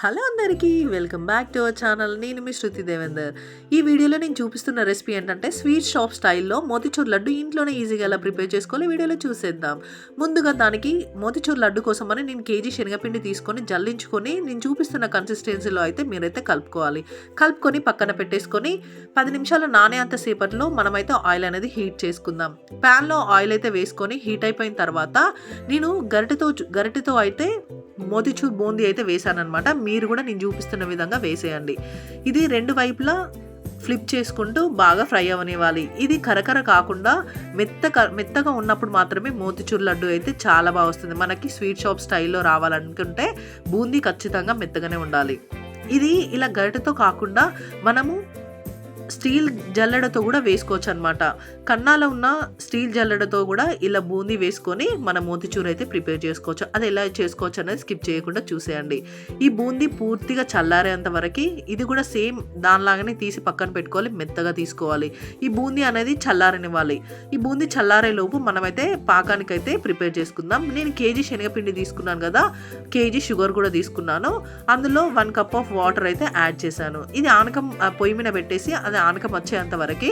Hello అందరికీ welcome back to our channel. నేను మీ శృతి దేవేందర్. ఈ వీడియోలో నేను చూపిస్తున్న రెసిపీ ఏంటంటే స్వీట్ షాప్ స్టైల్లో మోతిచూర్ లడ్డు ఇంట్లోనే ఈజీగా ఎలా ప్రిపేర్ చేసుకోవాలి వీడియోలో చూసేద్దాం. ముందుగా దానికి మోతిచూర్ లడ్డు కోసమని నేను కేజీ శనగపిండి తీసుకొని జల్లించుకొని నేను చూపిస్తున్న కన్సిస్టెన్సీలో అయితే మీరైతే కలుపుకొని పక్కన పెట్టేసుకొని 10 నిమిషాలు నానే అంతసేపట్లో మనమైతే ఆయిల్ అనేది హీట్ చేసుకుందాం. ప్యాన్లో ఆయిల్ అయితే వేసుకొని హీట్ అయిపోయిన తర్వాత నేను గరిటెతో అయితే మోతిచూర్ బూందీ అయితే వేసానమాట. మీరు కూడా నేను చూపిస్తున్న విధంగా వేసేయండి. ఇది 2 వైపులా ఫ్లిప్ చేసుకుంటూ బాగా ఫ్రై అవనివ్వాలి. ఇది కరకర కాకుండా మెత్తగా ఉన్నప్పుడు మాత్రమే మోతిచూర్ లడ్డు అయితే చాలా బాగా వస్తుంది. మనకి స్వీట్ షాప్ స్టైల్లో రావాలనుకుంటే బూందీ ఖచ్చితంగా మెత్తగానే ఉండాలి. ఇది ఇలా గరిటెతో కాకుండా మనము స్టీల్ జల్లెడతో కూడా వేసుకోవచ్చు అనమాట. కన్నాలో ఉన్న స్టీల్ జల్లెడతో కూడా ఇలా బూందీ వేసుకొని మన మోతిచూర్ అయితే ప్రిపేర్ చేసుకోవచ్చు. అది ఎలా చేసుకోవచ్చు అనేది స్కిప్ చేయకుండా చూసేయండి. ఈ బూందీ పూర్తిగా చల్లారేంత వరకు ఇది కూడా సేమ్ దానిలాగానే తీసి పక్కన పెట్టుకోవాలి, మెత్తగా తీసుకోవాలి. ఈ బూందీ అనేది చల్లారనివ్వాలి. ఈ బూందీ చల్లారే లోపు మనమైతే పాకానికైతే ప్రిపేర్ చేసుకుందాం. నేను కేజీ శనగపిండి తీసుకున్నాను కదా, కేజీ షుగర్ కూడా తీసుకున్నాను. అందులో 1 కప్ ఆఫ్ వాటర్ అయితే యాడ్ చేశాను. ఇది ఆనకం పొయ్యి మీద పెట్టేసి అది ఆనకం వచ్చేంత వరకు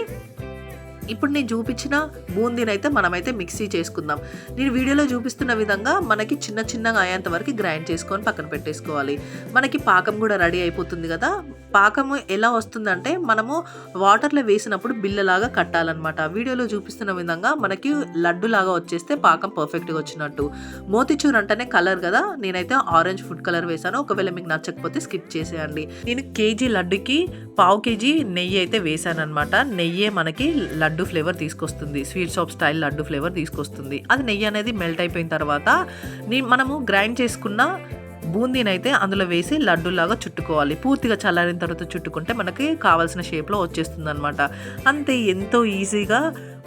ఇప్పుడు నేను చూపించిన బూందీని అయితే మనమైతే మిక్సీ చేసుకుందాం. నేను వీడియోలో చూపిస్తున్న విధంగా మనకి చిన్నగా అయ్యేంత వరకు గ్రైండ్ చేసుకొని పక్కన పెట్టేసుకోవాలి. మనకి పాకం కూడా రెడీ అయిపోతుంది కదా. పాకము ఎలా వస్తుందంటే మనము వాటర్లో వేసినప్పుడు బిల్లలాగా కట్టాలన్నమాట. వీడియోలో చూపిస్తున్న విధంగా మనకి లడ్డులాగా వచ్చేస్తే పాకం పర్ఫెక్ట్గా వచ్చినట్టు. మోతిచూర్ అంటేనే కలర్ కదా, నేనైతే ఆరెంజ్ ఫుడ్ కలర్ వేసాను. ఒకవేళ మీకు నచ్చకపోతే స్కిప్ చేసేయండి. నేను కేజీ లడ్డుకి 1/2 కేజీ నెయ్యి అయితే వేసాను అనమాట. నెయ్యే మనకి లడ్డు ఫ్లేవర్ తీసుకొస్తుంది, sweet shop style laddu flavour తీసుకొస్తుంది. అది నెయ్యి అనేది మెల్ట్ అయిపోయిన తర్వాత మనము గ్రైండ్ చేసుకున్న బూందీని అయితే అందులో వేసి లడ్డూలాగా చుట్టుకోవాలి. పూర్తిగా చల్లారిన తర్వాత చుట్టుకుంటే మనకి కావాల్సిన షేప్లో వచ్చేస్తుంది అనమాట. అంతే, ఎంతో ఈజీగా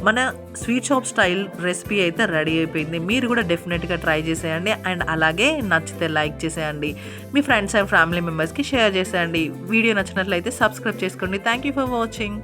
మన స్వీట్ షాప్ స్టైల్ రెసిపీ అయితే రెడీ అయిపోయింది. మీరు కూడా డెఫినెట్గా ట్రై చేసేయండి. అండ్ అలాగే నచ్చితే లైక్ చేసేయండి. మీ ఫ్రెండ్స్ అండ్ ఫ్యామిలీ మెంబర్స్కి షేర్ చేసేయండి. వీడియో నచ్చినట్లయితే సబ్స్క్రైబ్ చేసుకోండి. Thank you for watching.